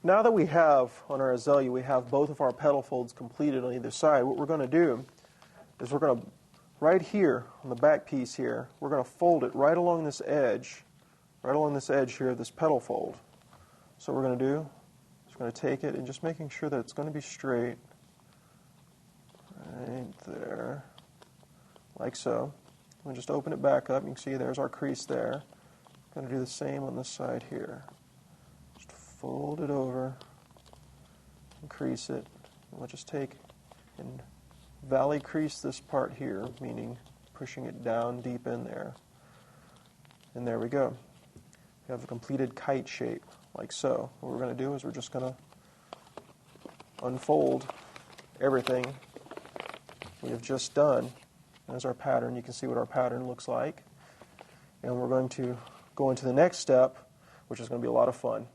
Now that we have, on our azalea, we have both of our petal folds completed on either side, what we're going to do is we're going to, right here on the back piece here, we're going to fold it right along this edge here of this petal fold. So what we're going to do is we're going to take it and just making sure that it's going to be straight, right there, like so. We'll just open it back up. You can see there's our crease there. Going to do the same on this side here. Just fold it over and crease it. We'll just take and valley crease this part here, meaning pushing it down deep in there. And there we go. We have a completed kite shape, like so. What we're going to do is we're just going to unfold everything we have just done. There's our pattern. You can see what our pattern looks like. And we're going to go into the next step, which is going to be a lot of fun.